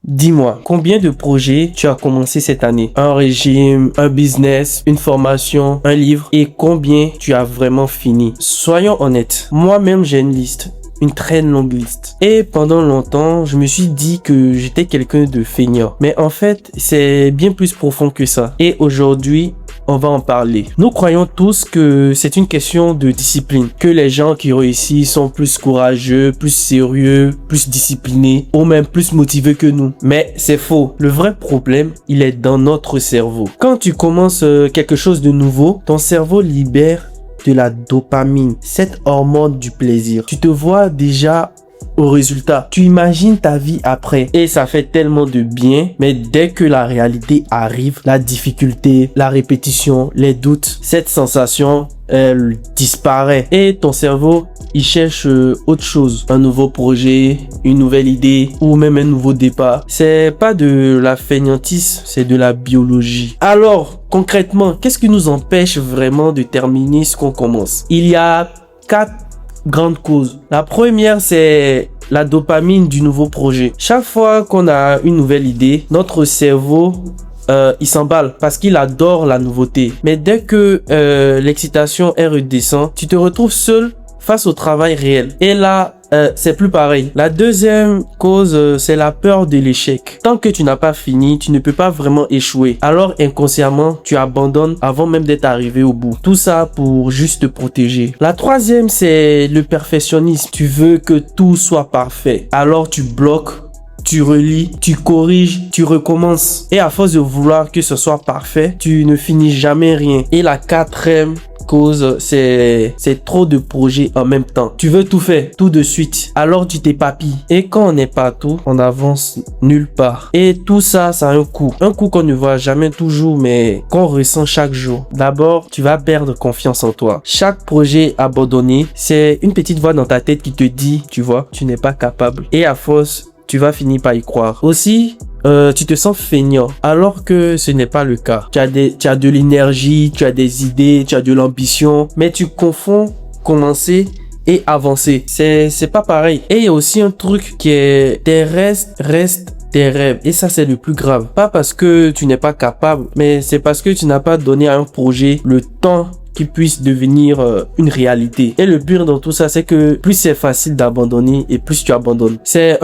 Dis-moi, combien de projets tu as commencé cette année? Un régime, un business, une formation, un livre, et combien tu as vraiment fini? Soyons honnêtes, moi-même j'ai une liste. Une très longue liste. Et pendant longtemps, je me suis dit que j'étais quelqu'un de feignant. Mais en fait, c'est bien plus profond que ça. Et aujourd'hui, on va en parler. Nous croyons tous que c'est une question de discipline, que les gens qui réussissent sont plus courageux, plus sérieux, plus disciplinés ou même plus motivés que nous. Mais c'est faux. Le vrai problème, il est dans notre cerveau. Quand tu commences quelque chose de nouveau, ton cerveau libère de la dopamine, cette hormone du plaisir. Tu te vois déjà au résultat. Tu imagines ta vie après et ça fait tellement de bien, mais dès que la réalité arrive, la difficulté, la répétition, les doutes, cette sensation, elle disparaît et ton cerveau, il cherche autre chose, un nouveau projet, une nouvelle idée ou même un nouveau départ. C'est pas de la fainéantise, c'est de la biologie. Alors, concrètement, qu'est-ce qui nous empêche vraiment de terminer ce qu'on commence? Il y a 4 grandes causes. La première, c'est la dopamine du nouveau projet. Chaque fois qu'on a une nouvelle idée, notre cerveau il s'emballe parce qu'il adore la nouveauté. Mais dès que l'excitation est redescend, tu te retrouves seul face au travail réel. Et là, c'est plus pareil. La deuxième cause, c'est la peur de l'échec. Tant que tu n'as pas fini, tu ne peux pas vraiment échouer. Alors inconsciemment, tu abandonnes avant même d'être arrivé au bout. Tout ça pour juste te protéger. La troisième, c'est le perfectionnisme. Tu veux que tout soit parfait. Alors tu bloques. Tu relis, tu corriges, tu recommences. Et à force de vouloir que ce soit parfait, tu ne finis jamais rien. Et la quatrième cause, c'est trop de projets en même temps. Tu veux tout faire, tout de suite. Alors tu t'éparpilles. Et quand on n'est pas tout, on avance nulle part. Et tout ça, ça a un coût. Un coût qu'on ne voit jamais toujours, mais qu'on ressent chaque jour. D'abord, tu vas perdre confiance en toi. Chaque projet abandonné, c'est une petite voix dans ta tête qui te dit, tu vois, tu n'es pas capable. Et à force, tu vas finir par y croire. Aussi, tu te sens feignant alors que ce n'est pas le cas. Tu as de l'énergie, tu as des idées, tu as de l'ambition, mais tu confonds commencer et avancer. C'est pas pareil. Et il y a aussi un truc qui est tes restent tes rêves. Et ça, c'est le plus grave. Pas parce que tu n'es pas capable, mais c'est parce que tu n'as pas donné à un projet le temps qui puisse devenir une réalité. Et le pire dans tout ça, c'est que plus c'est facile d'abandonner et plus tu abandonnes. C'est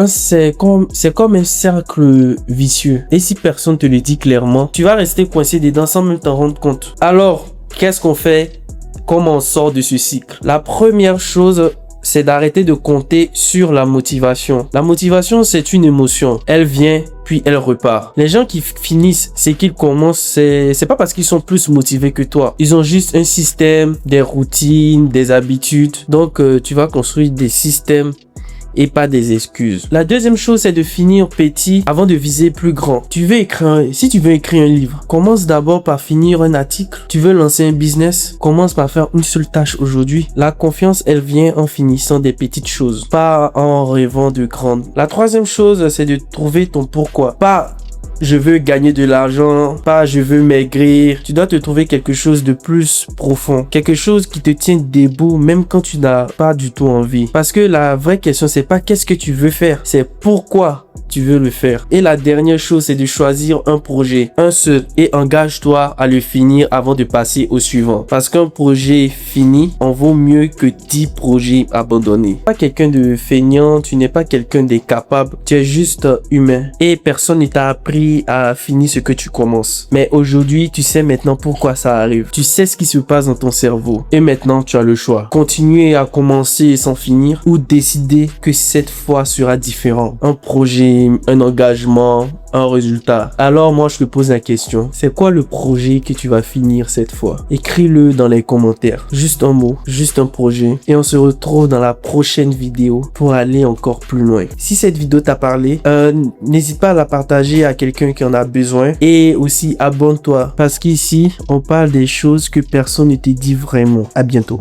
comme un cercle vicieux. Et si personne te le dit clairement, tu vas rester coincé dedans sans même t'en rendre compte. Alors, qu'est-ce qu'on fait? Comment on sort de ce cycle? La première chose, c'est d'arrêter de compter sur la motivation. La motivation, c'est une émotion. Elle vient, puis elle repart. Les gens qui finissent, c'est qu'ils commencent, c'est pas parce qu'ils sont plus motivés que toi. Ils ont juste un système, des routines, des habitudes. Donc, tu vas construire des systèmes et pas des excuses. La deuxième chose, c'est de finir petit avant de viser plus grand. Si tu veux écrire un livre, commence d'abord par finir un article. Tu veux lancer un business, commence par faire une seule tâche aujourd'hui. La confiance, elle vient en finissant des petites choses, pas en rêvant de grandes. La troisième chose, c'est de trouver ton pourquoi. Pas je veux gagner de l'argent, pas je veux maigrir. Tu dois te trouver quelque chose de plus profond. Quelque chose qui te tient debout même quand tu n'as pas du tout envie. Parce que la vraie question, c'est pas qu'est-ce que tu veux faire, c'est pourquoi tu veux le faire. Et la dernière chose, c'est de choisir un projet, un seul, et engage-toi à le finir avant de passer au suivant. Parce qu'un projet fini en vaut mieux que 10 projets abandonnés. Pas quelqu'un de feignant, tu n'es pas quelqu'un d'incapable, tu es juste humain. Et personne ne t'a appris à finir ce que tu commences. Mais aujourd'hui, tu sais maintenant pourquoi ça arrive. Tu sais ce qui se passe dans ton cerveau. Et maintenant, tu as le choix. Continuer à commencer sans finir ou décider que cette fois sera différent. Un projet, un engagement, un résultat. Alors moi je te pose la question, c'est quoi le projet que tu vas finir cette fois? Écris-le dans les commentaires, juste un mot, juste un projet, et on se retrouve dans la prochaine vidéo pour aller encore plus loin. Si cette vidéo t'a parlé, n'hésite pas à la partager à quelqu'un qui en a besoin, et aussi abonne-toi parce qu'ici on parle des choses que personne ne te dit vraiment. À bientôt.